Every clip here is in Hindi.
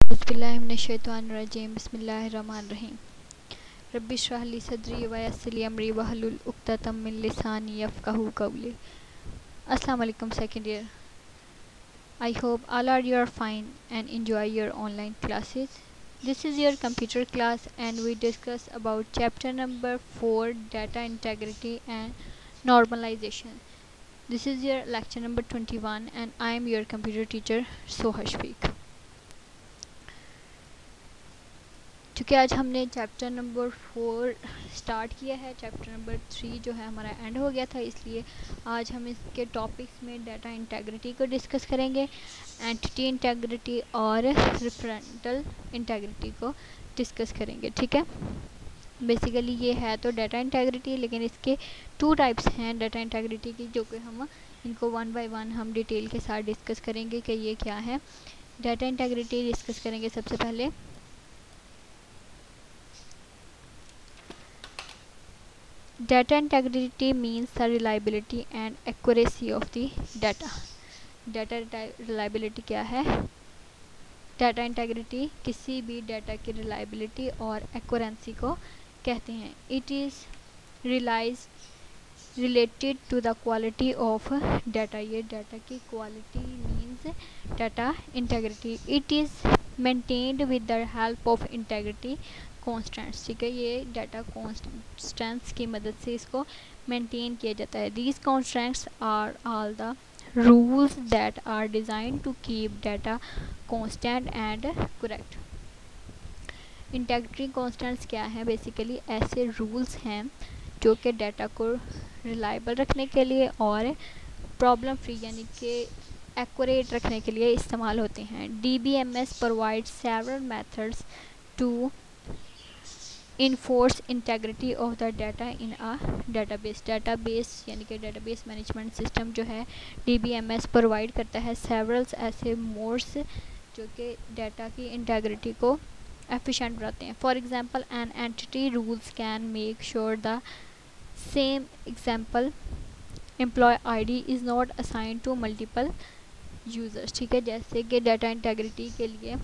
औज़ुबिल्लाहिमिनश्शैतानिर्रजीम बिस्मिल्लाहिर्रहमानिर्रहीम रब्बि इश्रह ली सदरी व यस्सिर ली अमरी वहलुल उक़्दतम मिन लिसानी यफ़क़हू क़ौली। अस्सलाम वालेकुम second year. I hope all are you are fine and enjoy your online classes. This is your computer class and we discuss about chapter number 4, data integrity and normalization. This is your lecture number 21 and I am your computer teacher Soha Shafiq. चूँकि आज हमने चैप्टर नंबर 4 स्टार्ट किया है, चैप्टर नंबर 3 जो है हमारा एंड हो गया था, इसलिए आज हम इसके टॉपिक्स में डाटा इंटेग्रिटी को डिस्कस करेंगे, एंटिटी इंटेग्रिटी और रेफरेंटल इंटेग्रिटी को डिस्कस करेंगे। ठीक है, बेसिकली ये है तो डाटा इंटेग्रिटी, लेकिन इसके 2 टाइप्स हैं डाटा इंटेग्रिटी की, जो कि हम इनको वन बाय वन हम डिटेल के साथ डिस्कस करेंगे कि ये क्या है। डाटा इंटेग्रिटी डिस्कस करेंगे सबसे पहले। Data integrity means the reliability and accuracy of the data. Data reliability क्या है? Data integrity किसी भी डाटा की reliability और accuracy को कहते हैं। It is related to the quality of data. ये data की quality means data integrity. It is maintained with the help of integrity constants. ठीक है, ये डाटा कॉन्स्टेंट्स की मदद से इसको मेंटेन किया जाता है। These constants are all the rules that are design to keep data constant and correct. Integrity constants क्या है? बेसिकली ऐसे रूल्स हैं जो कि डाटा को रिलायबल रखने के लिए और प्रॉब्लम फ्री यानी कि एक्यूरेट रखने के लिए इस्तेमाल होते हैं। DBMS provide several methods to enforce integrity of the data in a database यानी कि डाटाबेस मैनेजमेंट सिस्टम जो है DBMS प्रोवाइड करता है सेवरल्स ऐसे मोड्स जो कि डाटा की इंटेग्रिटी को एफिशिएंट बनाते हैं। For example an entity rules can make sure the same example employee ID is not assigned to multiple users. ठीक है, जैसे कि डाटा इंटेग्रिटी के लिए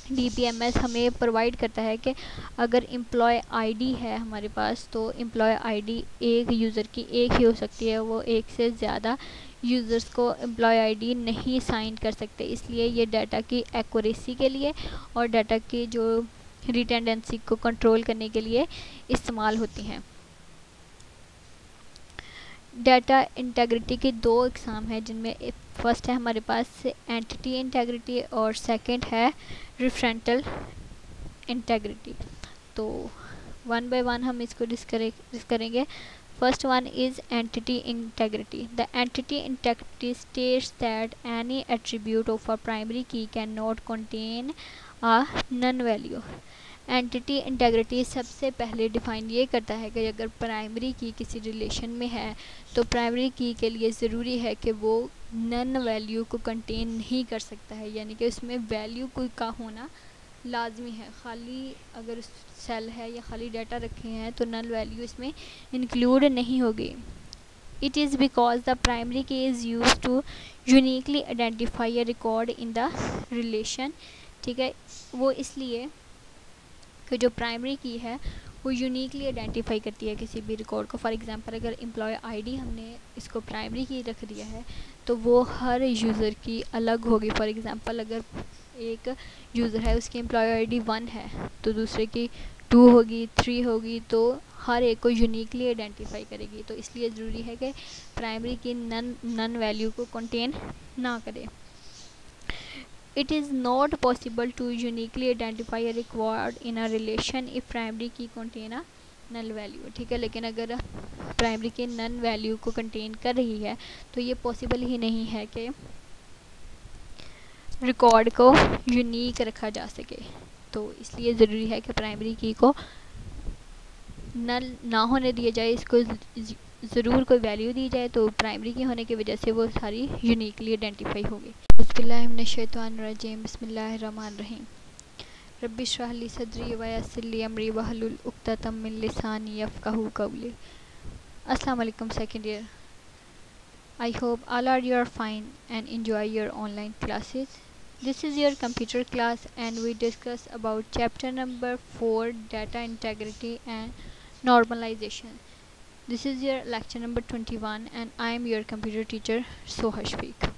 DBMS हमें प्रोवाइड करता है कि अगर एम्प्लॉय ID है हमारे पास, तो एम्प्लॉय ID एक यूज़र की एक ही हो सकती है, वो एक से ज़्यादा यूज़र्स को एम्प्लॉय ID नहीं साइन कर सकते। इसलिए ये डाटा की एक्यूरेसी के लिए और डाटा की जो रिटेंडेंसी को कंट्रोल करने के लिए इस्तेमाल होती हैं। डाटा इंटेग्रिटी के 2 इकसाम हैं, जिनमें फर्स्ट है हमारे पास एंटिटी इंटेग्रिटी और सेकंड है रेफरेंटल इंटेग्रिटी। तो वन बाय वन हम इसको डिस्कस करेंगे। First one is entity integrity. The entity integrity states that any attribute of a primary key can not contain a null value. Entity integrity सबसे पहले डिफ़ाइन ये करता है कि अगर प्राइमरी की किसी रिलेशन में है तो प्राइमरी की के लिए ज़रूरी है कि वो नन वैल्यू को कंटेन नहीं कर सकता है, यानी कि उसमें वैल्यू कोई का होना लाजमी है। खाली अगर सेल है या खाली डाटा रखे हैं तो नल वैल्यू इसमें इंक्लूड नहीं होगी। It is because the primary key is use to uniquely identify a record in the relation. ठीक है, वो इसलिए कि जो प्राइमरी की है वो यूनिकली आइडेंटिफाई करती है किसी भी रिकॉर्ड को। फॉर एग्जांपल अगर एम्प्लॉय ID हमने इसको प्राइमरी की रख दिया है तो वो हर यूज़र की अलग होगी। फॉर एग्जांपल अगर एक यूज़र है उसकी एम्प्लॉय ID 1 है तो दूसरे की 2 होगी, 3 होगी, तो हर एक को यूनिकली आइडेंटिफाई करेगी। तो इसलिए ज़रूरी है कि प्राइमरी की नन वैल्यू को कंटेन ना करे। It is not possible to uniquely identify a record in a relation if primary key contain a null value। ठीक है, लेकिन अगर प्राइमरी की नन वैल्यू को कंटेन कर रही है तो ये पॉसिबल ही नहीं है कि रिकॉर्ड को यूनिक रखा जा सके। तो इसलिए ज़रूरी है कि प्राइमरी की को नल ना होने दिया जाए, इसको ज़रूर कोई वैल्यू दी जाए, तो प्राइमरी की होने की वजह से वो सारी यूनिकली आइडेंटिफाई होगी। औज़ुबिल्लाहिमिनश्शैतानिर्रजीम बिस्मिल्लाहिर्रहमानिर्रहीम रब्बि इश्रह ली सदरी व यस्सिर ली अमरी वहलुल उक़्दतम मिन लिसानी यफ़क़हू क़ौली। अस्सलाम वालेकुम second year. I hope all are you are fine and enjoy your online classes. This is your computer class and we discuss about chapter number 4, data integrity and normalization. This is your lecture number 21 and I am your computer teacher Soha Shafiq.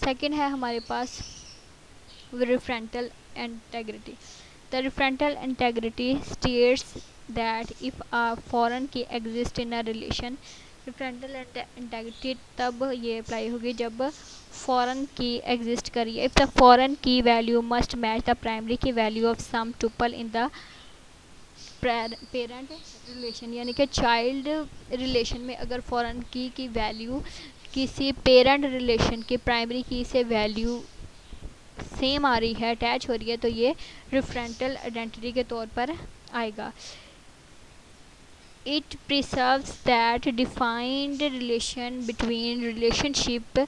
Second है हमारे पास referential integrity. The referential integrity states that if a foreign key exists in a relation, referential integrity तब ये अप्लाई होगी जब foreign key exist करिए. If the foreign key value must match the primary key value of some tuple in the parent relation, यानी कि चाइल्ड रिलेशन में अगर फॉरेन की वैल्यू किसी पेरेंट रिलेशन की प्राइमरी की से वैल्यू सेम आ रही है, अटैच हो रही है, तो ये रिफरेंटल आइडेंटिटी के तौर पर आएगा. It preserves that defined relation between relationship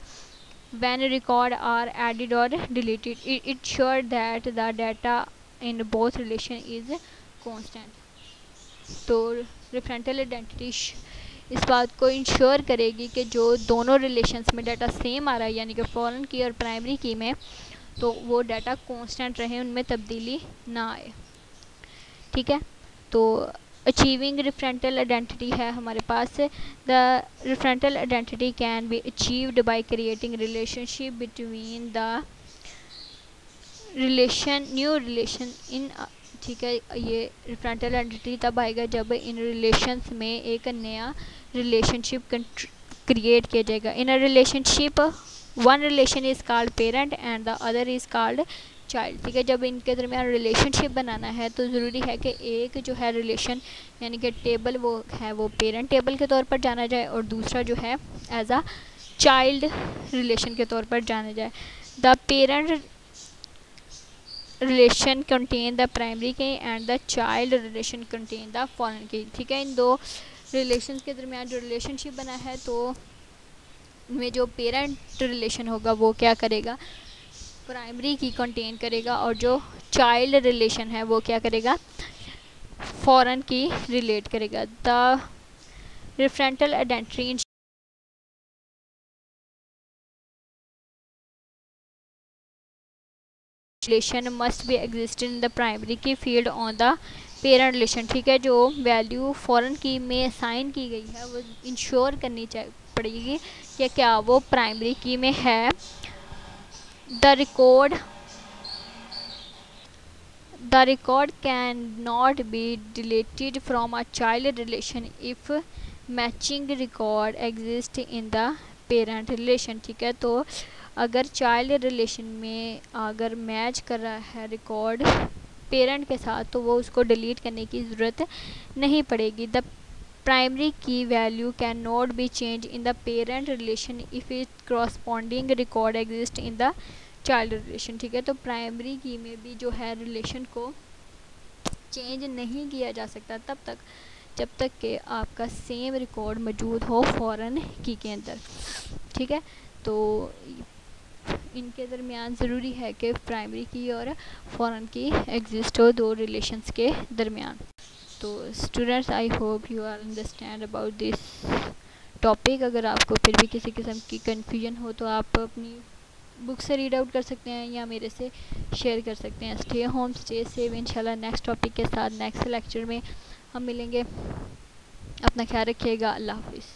when record are added और deleted. It sure that the data in both relation is constant. तो रिफरेंटल आइडेंटिटी इस बात को इंश्योर करेगी कि जो दोनों रिलेशंस में डाटा सेम आ रहा है, यानी कि फॉरेन की और प्राइमरी की में, तो वो डाटा कांस्टेंट रहे, उनमें तब्दीली ना आए. ठीक है, तो अचीविंग रिफरेंटल आइडेंटिटी है हमारे पास. The referential identity can be achieved by creating relationship between the new relation in. ठीक है, ये रिफरेंटल आइडेंटिटी तब आएगा जब इन रिलेशंस में एक नया रिलेशनशिप क्रिएट किया जाएगा. In a relationship one relation is called parent and the other is called child. ठीक है, जब इनके दरमियान रिलेशनशिप बनाना है तो ज़रूरी है कि एक जो है रिलेशन यानी कि टेबल वो है वो पेरेंट टेबल के तौर पर जाना जाए और दूसरा जो है एज अ चाइल्ड रिलेशन के तौर पर जाना जाए. The parent relation contain the primary key and the child relation contain the foreign key. ठीक है, इन दो रिलेशन के दरमियान जो रिलेशनशिप बना है तो उनमें जो पेरेंट रिलेशन होगा वो क्या करेगा, प्राइमरी की कंटेन करेगा, और जो चाइल्ड रिलेशन है वो क्या करेगा, फॉरेन की रिलेट करेगा. The referential identity relation must be existed in the primary key field on the parent relation. ठीक है, जो वैल्यू फॉरेन की में असाइन की गई है वो इंश्योर करनी पड़ेगी कि क्या वो प्राइमरी की में है. The record can not be deleted from a child relation if matching record exist in the parent relation. ठीक है, तो अगर चाइल्ड रिलेशन में अगर मैच कर रहा है रिकॉर्ड पेरेंट के साथ तो वो उसको डिलीट करने की ज़रूरत नहीं पड़ेगी. द प्राइमरी की value can not be change in the parent relation if it corresponding record exist in the child relation. ठीक है, तो प्राइमरी की में भी जो है रिलेशन को चेंज नहीं किया जा सकता तब तक जब तक कि आपका सेम रिकॉर्ड मौजूद हो फॉरेन की के अंदर. ठीक है, तो इनके दरमियान ज़रूरी है कि प्राइमरी की और फॉरेन की एग्जिस्ट हो दो रिलेशंस के दरमियान. तो students, I hope you are understand about this topic. अगर आपको फिर भी किसी किस्म की कन्फ्यूजन हो तो आप अपनी बुक से रीड आउट कर सकते हैं या मेरे से शेयर कर सकते हैं. Stay home, stay save. इंशाल्लाह नेक्स्ट टॉपिक के साथ नेक्स्ट लेक्चर में हम मिलेंगे, अपना ख्याल रखिएगा, अल्लाह हाफिज़।